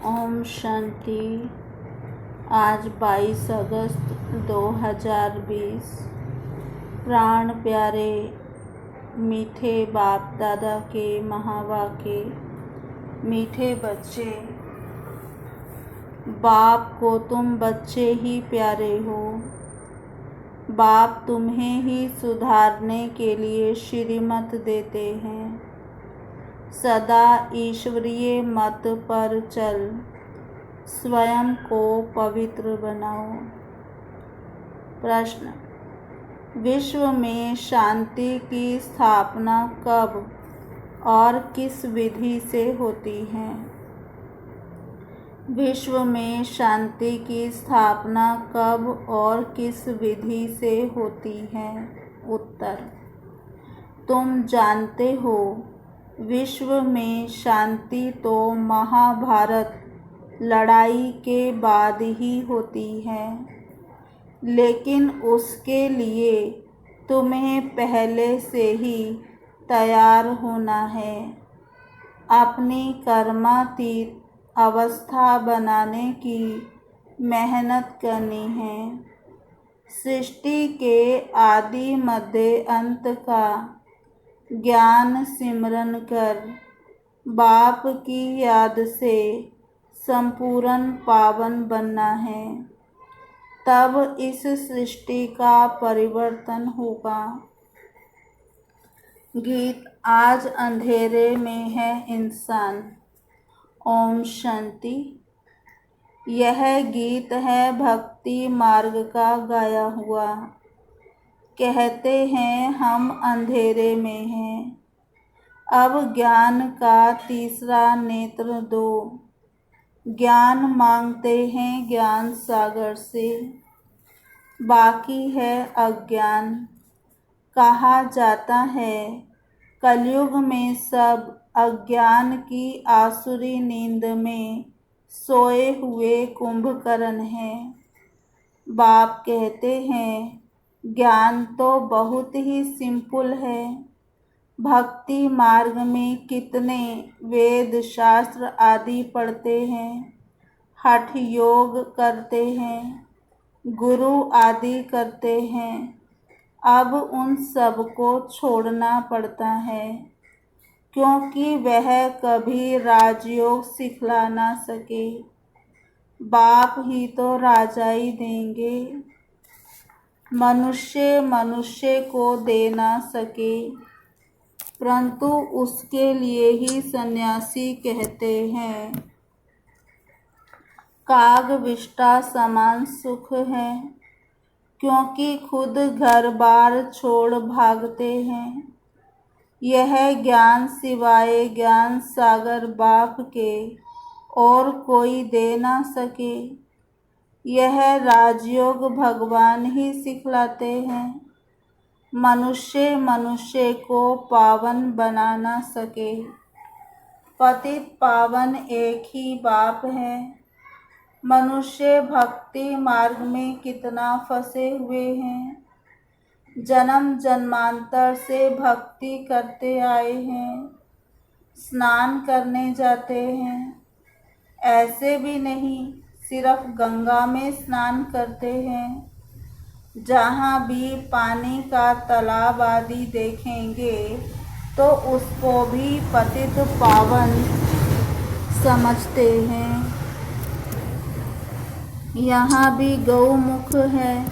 ओम शांति। आज 22 अगस्त 2020। प्राण प्यारे मीठे बाप दादा के महावाक्य। मीठे बच्चे, बाप को तुम बच्चे ही प्यारे हो। बाप तुम्हें ही सुधारने के लिए श्रीमत देते हैं। सदा ईश्वरीय मत पर चल, स्वयं को पवित्र बनाओ। प्रश्न: विश्व में शांति की स्थापना कब और किस विधि से होती है? विश्व में शांति की स्थापना कब और किस विधि से होती है? उत्तर: तुम जानते हो, विश्व में शांति तो महाभारत लड़ाई के बाद ही होती है, लेकिन उसके लिए तुम्हें पहले से ही तैयार होना है। अपनी कर्मातीत अवस्था बनाने की मेहनत करनी है। सृष्टि के आदि मध्य अंत का ज्ञान सिमरन कर बाप की याद से संपूर्ण पावन बनना है, तब इस सृष्टि का परिवर्तन होगा। गीत: आज अंधेरे में है इंसान। ओम शांति। यह गीत है भक्ति मार्ग का गाया हुआ। कहते हैं हम अंधेरे में हैं, अब ज्ञान का तीसरा नेत्र दो। ज्ञान मांगते हैं ज्ञान सागर से, बाकी है अज्ञान। कहा जाता है कलयुग में सब अज्ञान की आसुरी नींद में सोए हुए कुंभकर्ण हैं। बाप कहते हैं ज्ञान तो बहुत ही सिंपल है। भक्ति मार्ग में कितने वेद शास्त्र आदि पढ़ते हैं, हठ योग करते हैं, गुरु आदि करते हैं। अब उन सब को छोड़ना पड़ता है, क्योंकि वह कभी राजयोग सिखला ना सके। बाप ही तो राजाई देंगे, मनुष्य को दे ना सके, परंतु उसके लिए ही सन्यासी कहते हैं। काग विष्टा समान सुख है, क्योंकि खुद घर बार छोड़ भागते हैं। यह ज्ञान सिवाय ज्ञान सागर बाप के और कोई दे ना सके। यह राजयोग भगवान ही सिखलाते हैं। मनुष्य को पावन बना ना सके। पतित पावन एक ही बाप है। मनुष्य भक्ति मार्ग में कितना फंसे हुए हैं। जन्म जन्मांतर से भक्ति करते आए हैं, स्नान करने जाते हैं। ऐसे भी नहीं सिर्फ गंगा में स्नान करते हैं। जहाँ भी पानी का तालाब आदि देखेंगे तो उसको भी पतित पावन समझते हैं। यहाँ भी गौमुख है,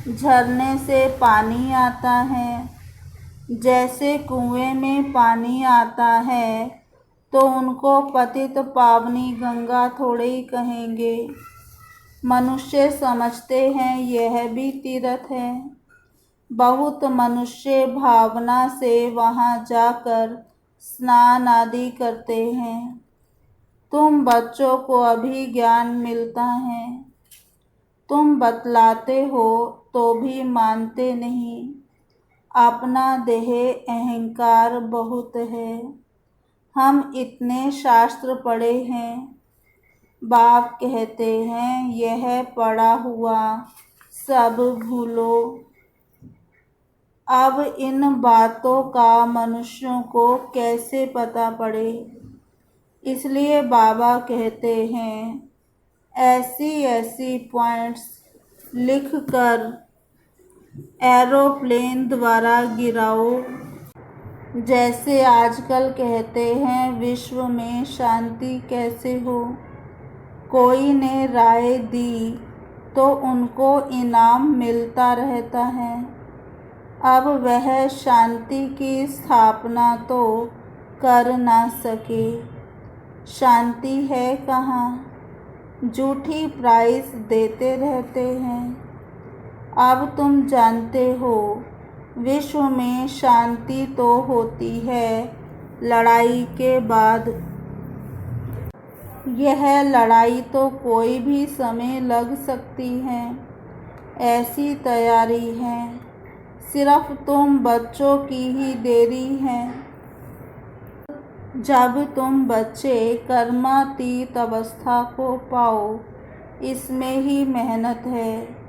झरने से पानी आता है। जैसे कुएं में पानी आता है तो उनको पतित पावनी गंगा थोड़े ही कहेंगे। मनुष्य समझते हैं यह भी तीर्थ है। बहुत मनुष्य भावना से वहाँ जाकर स्नान आदि करते हैं। तुम बच्चों को अभी ज्ञान मिलता है, तुम बतलाते हो तो भी मानते नहीं। अपना देह अहंकार बहुत है। हम इतने शास्त्र पढ़े हैं। बाप कहते हैं यह पढ़ा हुआ सब भूलो। अब इन बातों का मनुष्यों को कैसे पता पड़े? इसलिए बाबा कहते हैं ऐसी ऐसी पॉइंट्स लिख कर एरोप्लेन द्वारा गिराओ। जैसे आजकल कहते हैं विश्व में शांति कैसे हो। कोई ने राय दी तो उनको इनाम मिलता रहता है। अब वह शांति की स्थापना तो कर ना सके। शांति है कहाँ, झूठी प्राइस देते रहते हैं। अब तुम जानते हो विश्व में शांति तो होती है लड़ाई के बाद। यह लड़ाई तो कोई भी समय लग सकती है, ऐसी तैयारी है। सिर्फ तुम बच्चों की ही देरी है। जब तुम बच्चे कर्मातीत अवस्था को पाओ, इसमें ही मेहनत है।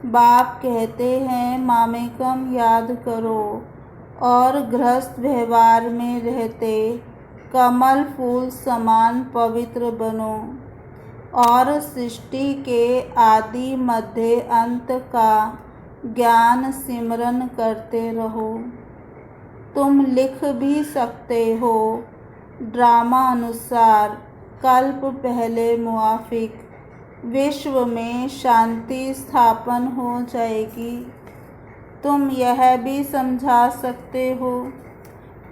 बाप कहते हैं मामेकम याद करो और गृहस्थ व्यवहार में रहते कमल फूल समान पवित्र बनो और सृष्टि के आदि मध्य अंत का ज्ञान सिमरन करते रहो। तुम लिख भी सकते हो ड्रामा अनुसार कल्प पहले मुआफिक विश्व में शांति स्थापन हो जाएगी। तुम यह भी समझा सकते हो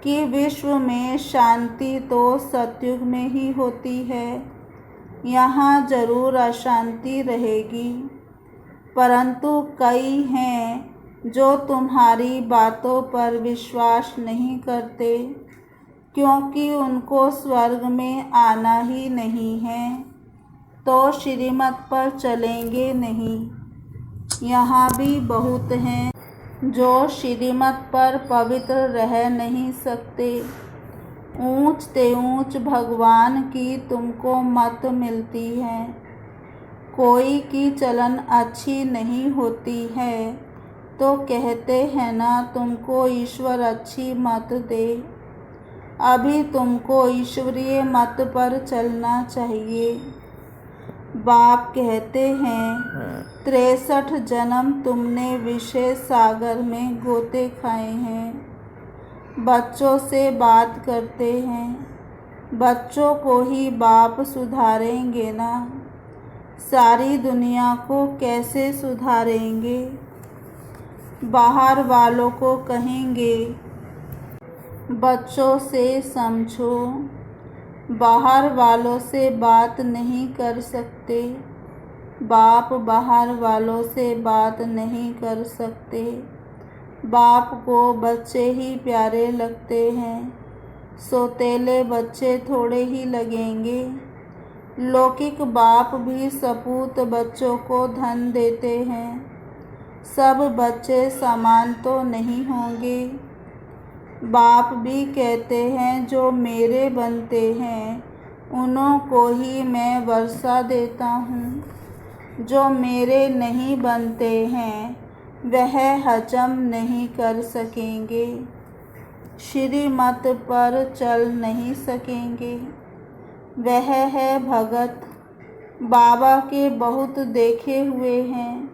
कि विश्व में शांति तो सतयुग में ही होती है। यहाँ जरूर अशांति रहेगी, परंतु कई हैं जो तुम्हारी बातों पर विश्वास नहीं करते, क्योंकि उनको स्वर्ग में आना ही नहीं है तो श्रीमत पर चलेंगे नहीं। यहाँ भी बहुत हैं जो श्रीमत पर पवित्र रह नहीं सकते। ऊंच ते ऊंच भगवान की तुमको मत मिलती है। कोई की चलन अच्छी नहीं होती है तो कहते हैं ना तुमको ईश्वर अच्छी मत दे। अभी तुमको ईश्वरीय मत पर चलना चाहिए। बाप कहते हैं 63 जन्म तुमने विषय सागर में गोते खाए हैं। बच्चों से बात करते हैं, बच्चों को ही बाप सुधारेंगे ना। सारी दुनिया को कैसे सुधारेंगे। बाहर वालों को कहेंगे बच्चों से समझो, बाहर वालों से बात नहीं कर सकते। बाप बाहर वालों से बात नहीं कर सकते। बाप को बच्चे ही प्यारे लगते हैं, सौतेले बच्चे थोड़े ही लगेंगे। लौकिक बाप भी सपूत बच्चों को धन देते हैं। सब बच्चे समान तो नहीं होंगे। बाप भी कहते हैं जो मेरे बनते हैं उन्हों को ही मैं वर्षा देता हूँ। जो मेरे नहीं बनते हैं वह हजम नहीं कर सकेंगे, श्रीमत पर चल नहीं सकेंगे। वह है भगत। बाबा के बहुत देखे हुए हैं।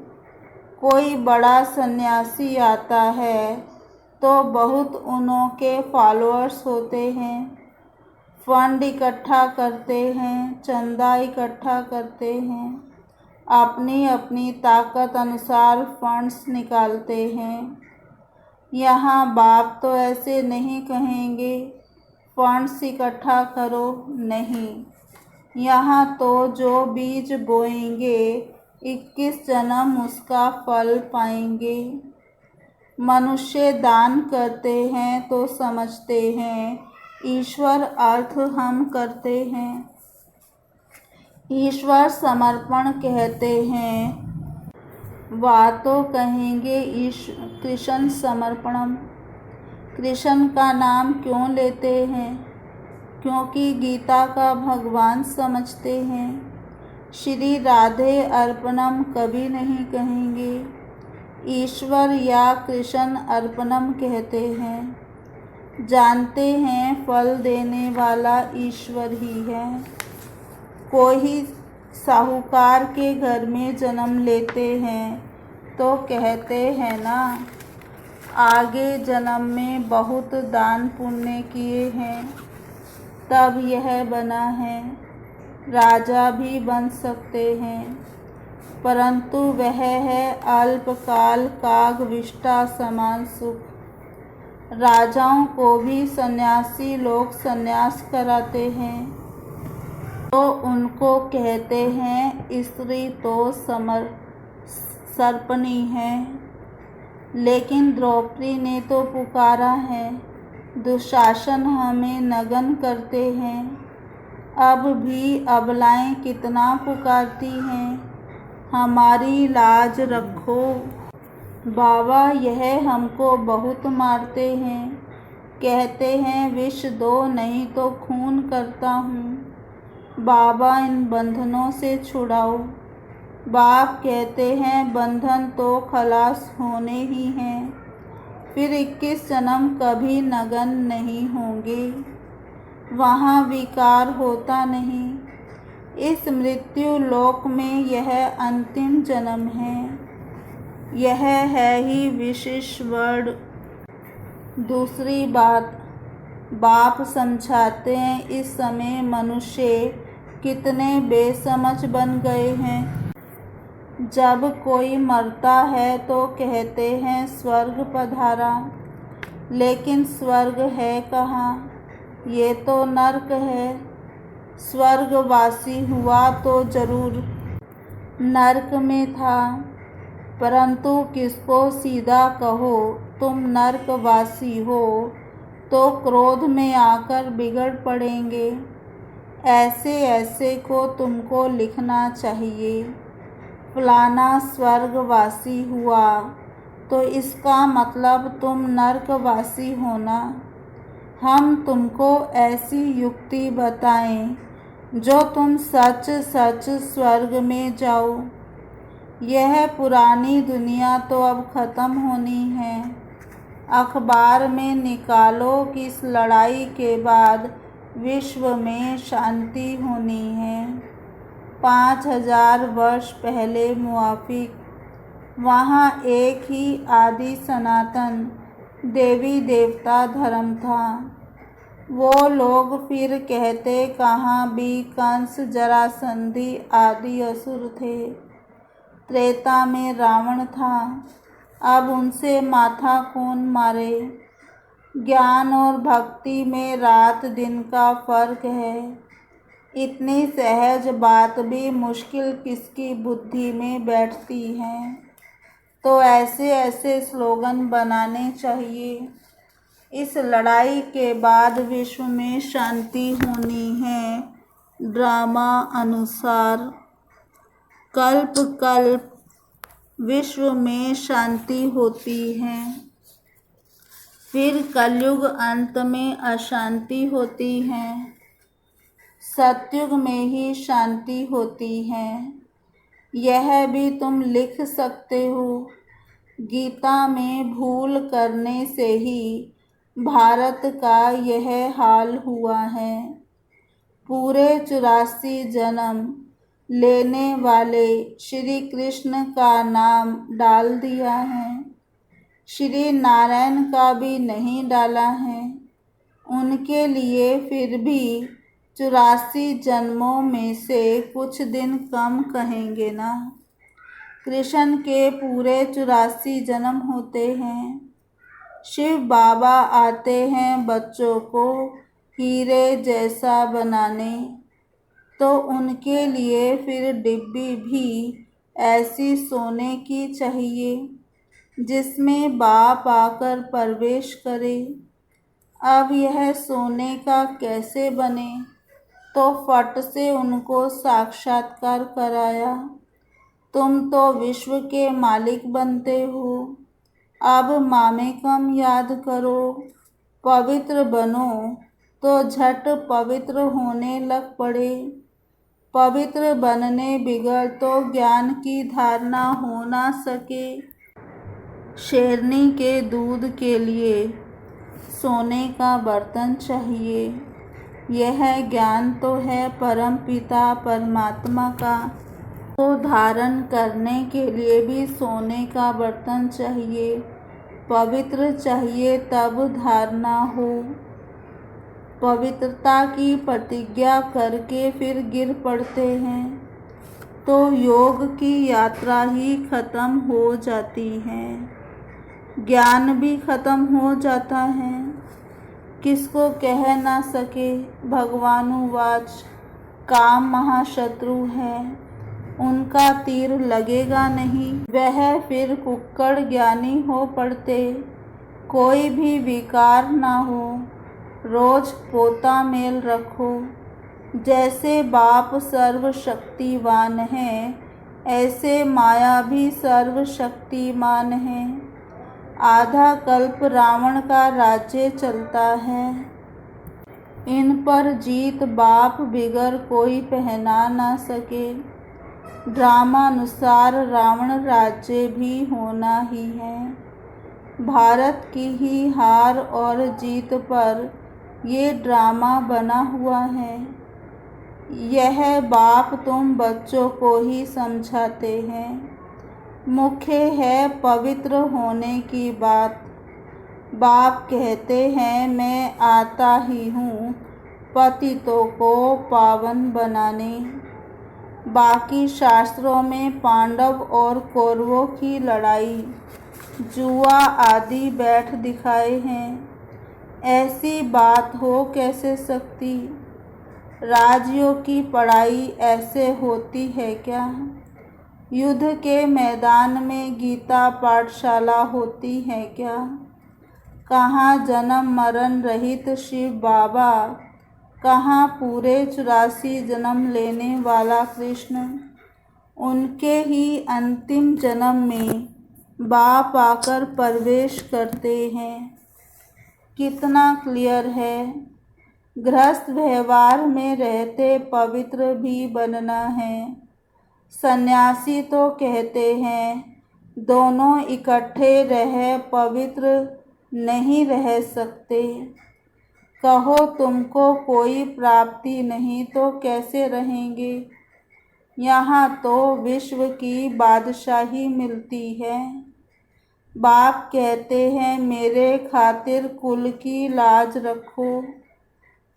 कोई बड़ा सन्यासी आता है तो बहुत उन्हों के फॉलोअर्स होते हैं। फंड इकट्ठा करते हैं, चंदा इकट्ठा करते हैं, अपनी अपनी ताकत अनुसार फंड्स निकालते हैं। यहाँ बाप तो ऐसे नहीं कहेंगे फंड्स इकट्ठा करो, नहीं। यहाँ तो जो बीज बोएंगे 21 जन्म उसका फल पाएंगे। मनुष्य दान करते हैं तो समझते हैं ईश्वर अर्थ हम करते हैं। ईश्वर समर्पण कहते हैं, वा तो कहेंगे कृष्ण समर्पणम। कृष्ण का नाम क्यों लेते हैं? क्योंकि गीता का भगवान समझते हैं। श्री राधे अर्पणम कभी नहीं कहेंगे, ईश्वर या कृष्ण अर्पणम कहते हैं। जानते हैं फल देने वाला ईश्वर ही है। कोई साहूकार के घर में जन्म लेते हैं तो कहते हैं ना, आगे जन्म में बहुत दान पुण्य किए हैं तब यह बना है। राजा भी बन सकते हैं, परंतु वह है अल्पकाल कागविष्टा समान सुख। राजाओं को भी सन्यासी लोग सन्यास कराते हैं तो उनको कहते हैं स्त्री तो सर्पणी है। लेकिन द्रौपदी ने तो पुकारा है, दुशासन हमें नग्न करते हैं। अब भी अबलाएं कितना पुकारती हैं, हमारी लाज रखो। बाबा यह हमको बहुत मारते हैं, कहते हैं विष दो नहीं तो खून करता हूँ। बाबा इन बंधनों से छुड़ाओ। बाप कहते हैं बंधन तो खलास होने ही हैं, फिर 21 जन्म कभी नग्न नहीं होंगे, वहाँ विकार होता नहीं। इस मृत्यु लोक में यह अंतिम जन्म है, यह है ही विशेष वर्ण। दूसरी बात, बाप समझाते हैं इस समय मनुष्य कितने बेसमझ बन गए हैं। जब कोई मरता है तो कहते हैं स्वर्ग पधारा, लेकिन स्वर्ग है कहाँ, ये तो नर्क है। स्वर्गवासी हुआ तो जरूर नर्क में था, परंतु किसको सीधा कहो तुम नर्कवासी हो तो क्रोध में आकर बिगड़ पड़ेंगे। ऐसे ऐसे को तुमको लिखना चाहिए। फलाना स्वर्गवासी हुआ तो इसका मतलब तुम नर्कवासी होना। हम तुमको ऐसी युक्ति बताएं जो तुम सच सच स्वर्ग में जाओ। यह पुरानी दुनिया तो अब खत्म होनी है। अखबार में निकालो कि इस लड़ाई के बाद विश्व में शांति होनी है। 5000 वर्ष पहले मुआफिक वहाँ एक ही आदि सनातन देवी देवता धर्म था। वो लोग फिर कहते कहाँ भी कंस जरासंधि आदि असुर थे। त्रेता में रावण था, अब उनसे माथा कौन मारे। ज्ञान और भक्ति में रात दिन का फर्क है। इतनी सहज बात भी मुश्किल किसकी बुद्धि में बैठती है। तो ऐसे ऐसे स्लोगन बनाने चाहिए। इस लड़ाई के बाद विश्व में शांति होनी है। ड्रामा अनुसार कल्प कल्प विश्व में शांति होती है, फिर कलयुग अंत में अशांति होती है, सतयुग में ही शांति होती है। यह भी तुम लिख सकते हो। गीता में भूल करने से ही भारत का यह हाल हुआ है। पूरे 84 जन्म लेने वाले श्री कृष्ण का नाम डाल दिया है, श्री नारायण का भी नहीं डाला है। उनके लिए फिर भी 84 जन्मों में से कुछ दिन कम कहेंगे ना। कृष्ण के पूरे 84 जन्म होते हैं। शिव बाबा आते हैं बच्चों को हीरे जैसा बनाने, तो उनके लिए फिर डिब्बी भी ऐसी सोने की चाहिए जिसमें बाप आकर प्रवेश करे। अब यह सोने का कैसे बने, तो फट से उनको साक्षात्कार कराया। तुम तो विश्व के मालिक बनते हो, अब मामेकम याद करो। पवित्र बनो तो झट पवित्र होने लग पड़े। पवित्र बनने बिगड़ तो ज्ञान की धारणा हो ना सके। शेरनी के दूध के लिए सोने का बर्तन चाहिए। यह ज्ञान तो है परम पिता परमात्मा का, तो धारण करने के लिए भी सोने का बर्तन चाहिए, पवित्र चाहिए तब धारणा हो। पवित्रता की प्रतिज्ञा करके फिर गिर पड़ते हैं तो योग की यात्रा ही खत्म हो जाती है, ज्ञान भी खत्म हो जाता है। किसको कह ना सके भगवानुवाच, काम महाशत्रु है, उनका तीर लगेगा नहीं, वह फिर कुक्कड़ ज्ञानी हो पड़ते। कोई भी विकार ना हो, रोज पोता मेल रखो। जैसे बाप सर्वशक्तिवान है, ऐसे माया भी सर्वशक्तिमान है। आधा कल्प रावण का राज्य चलता है, इन पर जीत बाप बिगर कोई पहना ना सके। ड्रामानुसार रावण राज्य भी होना ही है। भारत की ही हार और जीत पर ये ड्रामा बना हुआ है। यह बाप तुम बच्चों को ही समझाते हैं। मुख्य है पवित्र होने की बात। बाप कहते हैं मैं आता ही हूँ पतितों को पावन बनाने। बाकी शास्त्रों में पांडव और कौरवों की लड़ाई, जुआ आदि बैठ दिखाए हैं। ऐसी बात हो कैसे सकती? राजयोग की पढ़ाई ऐसे होती है क्या? युद्ध के मैदान में गीता पाठशाला होती है क्या? कहाँ जन्म मरण रहित शिव बाबा, कहाँ पूरे 84 जन्म लेने वाला कृष्ण। उनके ही अंतिम जन्म में बाप आकर प्रवेश करते हैं। कितना क्लियर है। गृहस्थ व्यवहार में रहते पवित्र भी बनना है। सन्यासी तो कहते हैं दोनों इकट्ठे रह पवित्र नहीं रह सकते। कहो तुमको कोई प्राप्ति नहीं तो कैसे रहेंगे? यहाँ तो विश्व की बादशाही मिलती है। बाप कहते हैं मेरे खातिर कुल की लाज रखो।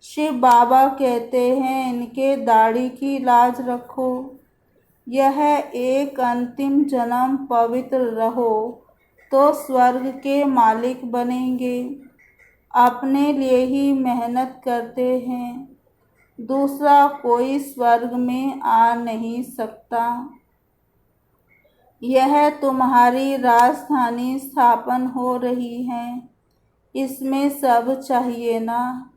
शिव बाबा कहते हैं इनके दाढ़ी की लाज रखो। यह एक अंतिम जन्म पवित्र रहो तो स्वर्ग के मालिक बनेंगे। अपने लिए ही मेहनत करते हैं, दूसरा कोई स्वर्ग में आ नहीं सकता। यह तुम्हारी राजधानी स्थापन हो रही है, इसमें सब चाहिए ना।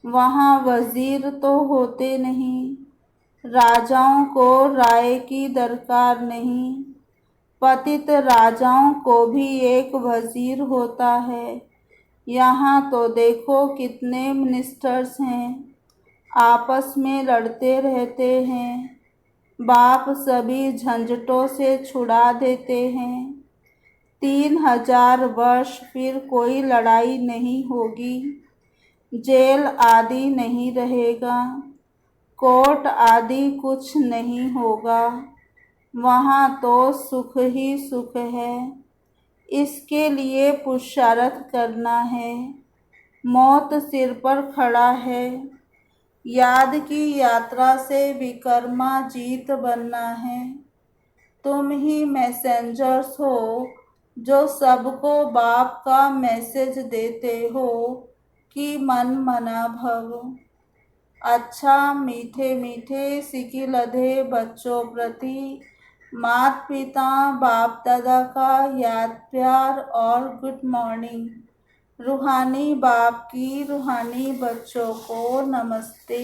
वहाँ वजीर तो होते नहीं, राजाओं को राय की दरकार नहीं। पतित राजाओं को भी एक वजीर होता है। यहाँ तो देखो कितने मिनिस्टर्स हैं, आपस में लड़ते रहते हैं। बाप सभी झंझटों से छुड़ा देते हैं। 3000 वर्ष फिर कोई लड़ाई नहीं होगी, जेल आदि नहीं रहेगा, कोर्ट आदि कुछ नहीं होगा। वहाँ तो सुख ही सुख है। इसके लिए पुरुषार्थ करना है। मौत सिर पर खड़ा है। याद की यात्रा से विकर्मा जीत बनना है। तुम ही मैसेंजर्स हो जो सबको बाप का मैसेज देते हो कि मन मना भव। अच्छा मीठे मीठे सिकी लधे बच्चों प्रति माता पिता बाप दादा का याद प्यार और गुड मॉर्निंग। रूहानी बाप की रूहानी बच्चों को नमस्ते।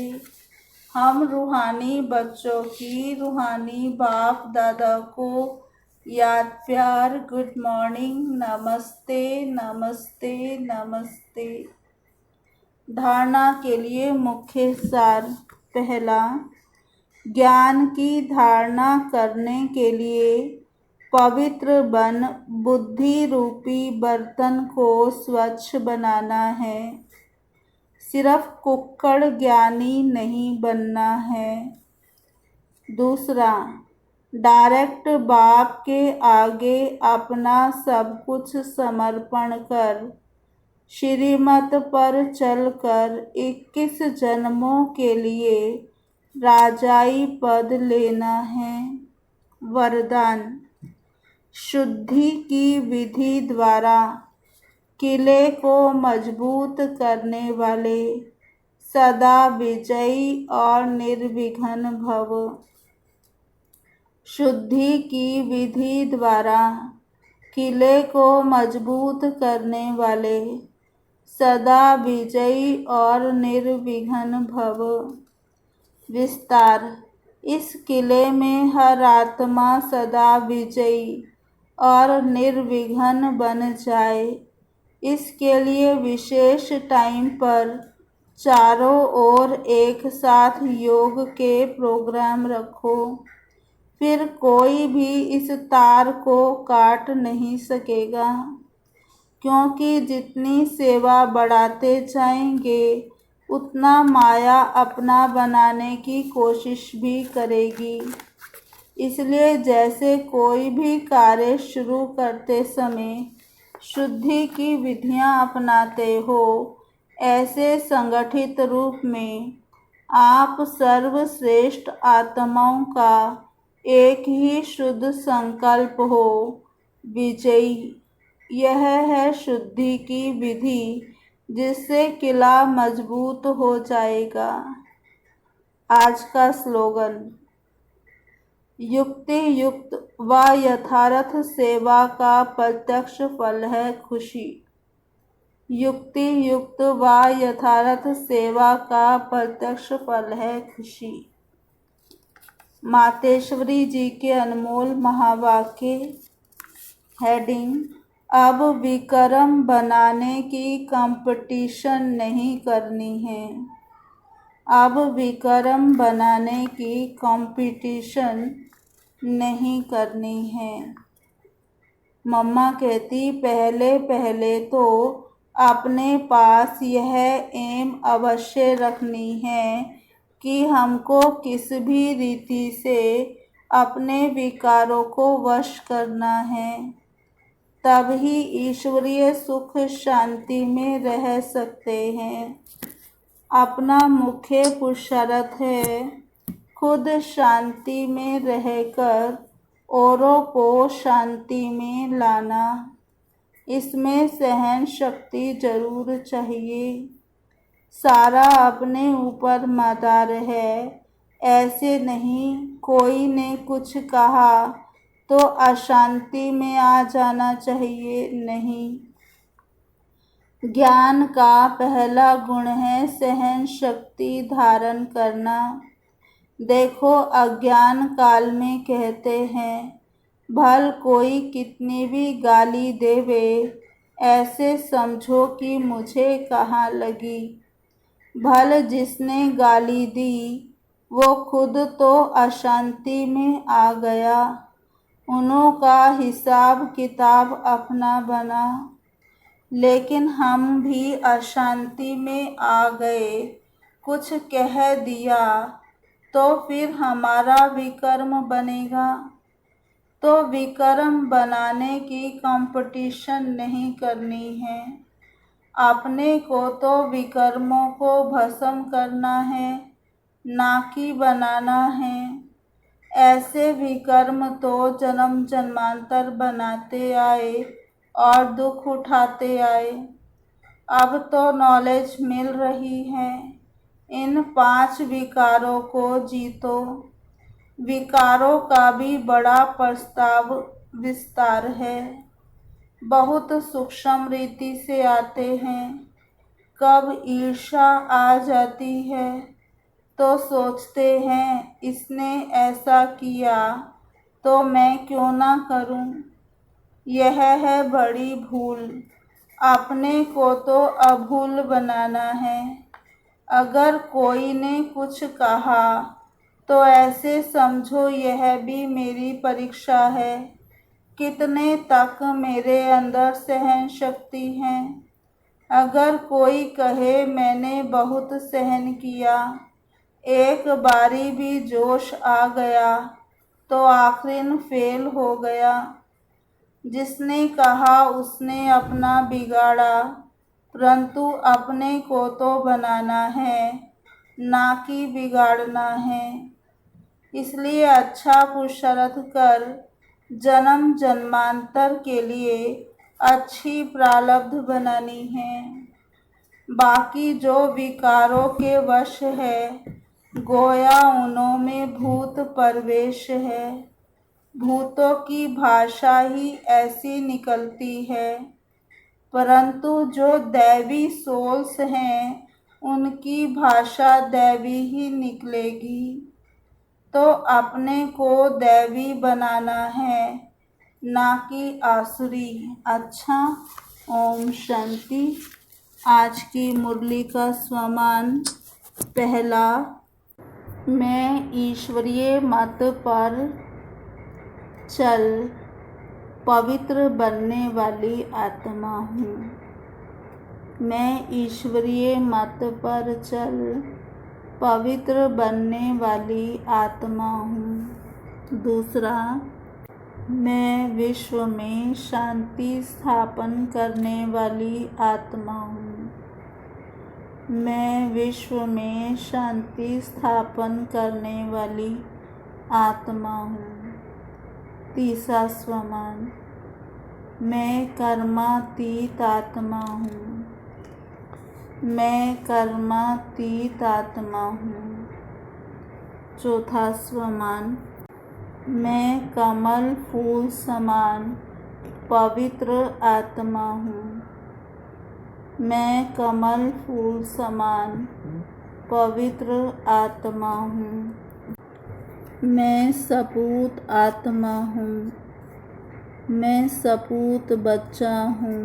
हम रूहानी बच्चों की रूहानी बाप दादा को याद प्यार गुड मॉर्निंग नमस्ते नमस्ते नमस्ते। धारणा के लिए मुख्य सार। पहला, ज्ञान की धारणा करने के लिए पवित्र बन बुद्धि रूपी बर्तन को स्वच्छ बनाना है। सिर्फ कुक्कड़ ज्ञानी नहीं बनना है। दूसरा, डायरेक्ट बाप के आगे अपना सब कुछ समर्पण कर श्रीमत पर चलकर 21 जन्मों के लिए राजाई पद लेना है। वरदान, शुद्धि की विधि द्वारा किले को मजबूत करने वाले सदा विजयी और निर्विघ्न भव। शुद्धि की विधि द्वारा किले को मजबूत करने वाले सदा विजयी और निर्विघ्न भव। विस्तार, इस किले में हर आत्मा सदा विजयी और निर्विघ्न बन जाए, इसके लिए विशेष टाइम पर चारों ओर एक साथ योग के प्रोग्राम रखो। फिर कोई भी इस तार को काट नहीं सकेगा, क्योंकि जितनी सेवा बढ़ाते जाएंगे उतना माया अपना बनाने की कोशिश भी करेगी। इसलिए जैसे कोई भी कार्य शुरू करते समय शुद्धि की विधियां अपनाते हो, ऐसे संगठित रूप में आप सर्वश्रेष्ठ आत्माओं का एक ही शुद्ध संकल्प हो, विजयी। यह है शुद्धि की विधि, जिससे किला मजबूत हो जाएगा। आज का स्लोगन, युक्ति युक्त व यथार्थ सेवा का प्रत्यक्ष फल है खुशी। युक्ति युक्त व यथार्थ सेवा का प्रत्यक्ष फल है खुशी। मातेश्वरी जी के अनमोल महावाक्य। हेडिंग, अब विक्रम बनाने की कंपटीशन नहीं करनी है। अब विक्रम बनाने की कंपटीशन नहीं करनी है। मम्मा कहती, पहले पहले तो अपने पास यह एम अवश्य रखनी है कि हमको किस भी रीति से अपने विकारों को वश करना है, तब ही ईश्वरीय सुख शांति में रह सकते हैं। अपना मुख्य पुरुषार्थ है खुद शांति में रहकर औरों को शांति में लाना। इसमें सहन शक्ति जरूर चाहिए। सारा अपने ऊपर मदार है, ऐसे नहीं कोई ने कुछ कहा तो अशांति में आ जाना चाहिए, नहीं। ज्ञान का पहला गुण है सहन शक्ति धारण करना। देखो, अज्ञान काल में कहते हैं, भल कोई कितनी भी गाली देवे, ऐसे समझो कि मुझे कहाँ लगी। भल जिसने गाली दी वो खुद तो अशांति में आ गया, उन्हों का हिसाब किताब अपना बना। लेकिन हम भी अशांति में आ गए, कुछ कह दिया तो फिर हमारा विकर्म बनेगा। तो विकर्म बनाने की कंपटीशन नहीं करनी है। अपने को तो विकर्मों को भस्म करना है, ना कि बनाना है। ऐसे विकर्म तो जन्म जन्मांतर बनाते आए और दुख उठाते आए। अब तो नॉलेज मिल रही है, इन 5 विकारों को जीतो। विकारों का भी बड़ा प्रस्ताव विस्तार है, बहुत सूक्ष्म रीति से आते हैं। कब ईर्ष्या आ जाती है तो सोचते हैं, इसने ऐसा किया तो मैं क्यों ना करूं। यह है बड़ी भूल। अपने को तो अभूल बनाना है। अगर कोई ने कुछ कहा तो ऐसे समझो यह भी मेरी परीक्षा है, कितने तक मेरे अंदर सहन शक्ति है। अगर कोई कहे मैंने बहुत सहन किया, एक बारी भी जोश आ गया तो आखिर फेल हो गया। जिसने कहा उसने अपना बिगाड़ा, परंतु अपने को तो बनाना है, ना कि बिगाड़ना है। इसलिए अच्छा पुरुषार्थ कर जन्म जन्मांतर के लिए अच्छी प्रारब्ध बनानी है। बाकी जो विकारों के वश है, गोया उनों में भूत प्रवेश है। भूतों की भाषा ही ऐसी निकलती है, परंतु जो दैवी सोल्स हैं उनकी भाषा दैवी ही निकलेगी। तो अपने को दैवी बनाना है, ना कि आसुरी। अच्छा, ओम शांति। आज की मुरली का स्वमान पहला, मैं ईश्वरीय मत पर चल पवित्र बनने वाली आत्मा हूँ। मैं ईश्वरीय मत पर चल पवित्र बनने वाली आत्मा हूँ। दूसरा, मैं विश्व में शांति स्थापन करने वाली आत्मा हूँ। मैं विश्व में शांति स्थापन करने वाली आत्मा हूँ। तीसरा स्वमान, मैं कर्मातीत आत्मा हूँ। मैं कर्मातीत आत्मा हूँ। चौथा स्वमान, मैं कमल फूल समान पवित्र आत्मा हूँ। मैं कमल फूल समान पवित्र आत्मा हूँ। मैं सपूत आत्मा हूँ। मैं सपूत बच्चा हूँ।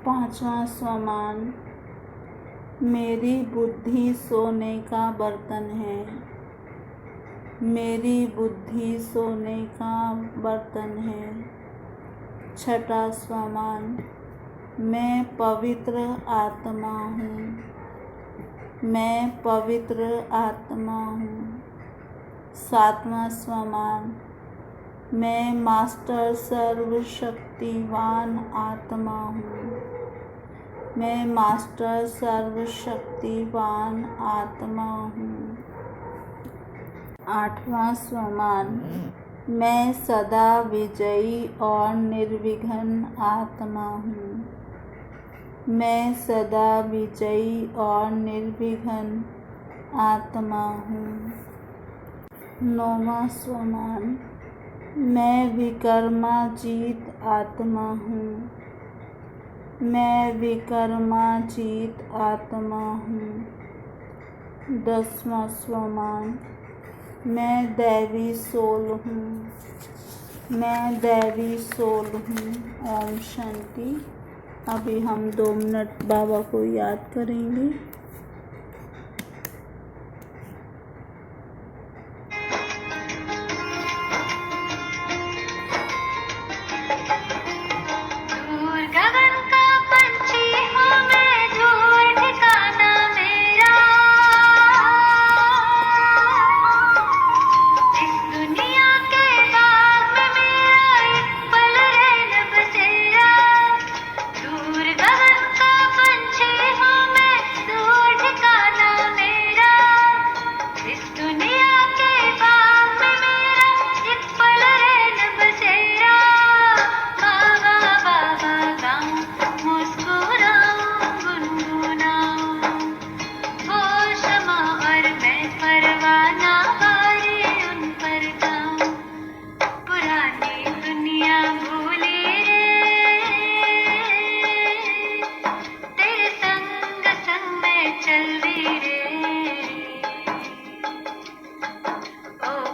पांचवा स्वमान, मेरी बुद्धि सोने का बर्तन है। मेरी बुद्धि सोने का बर्तन है। छठा स्वमान, मैं पवित्र आत्मा हूँ। मैं पवित्र आत्मा हूँ। सातवां स्वमान, मैं मास्टर सर्वशक्तिवान आत्मा हूँ। मैं मास्टर सर्वशक्तिवान आत्मा हूँ। आठवां स्वमान, मैं सदा विजयी और निर्विघ्न आत्मा हूँ। मैं सदा विजयी और निर्विघ्न आत्मा हूँ। नौवां स्वमान, मैं विकर्माजीत आत्मा हूँ। मैं विकर्माजीत आत्मा हूँ। 10वां स्वमान, मैं दैवी सोल हूँ। मैं दैवी सोल हूँ। ओम शांति। अभी हम 2 मिनट बाबा को याद करेंगे।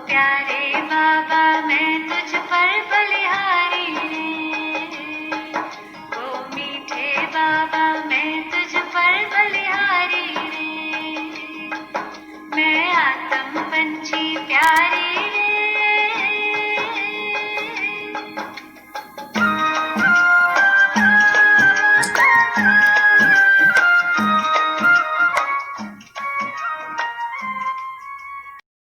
प्यारे बाबा मैं तुझ पर बलिहारी।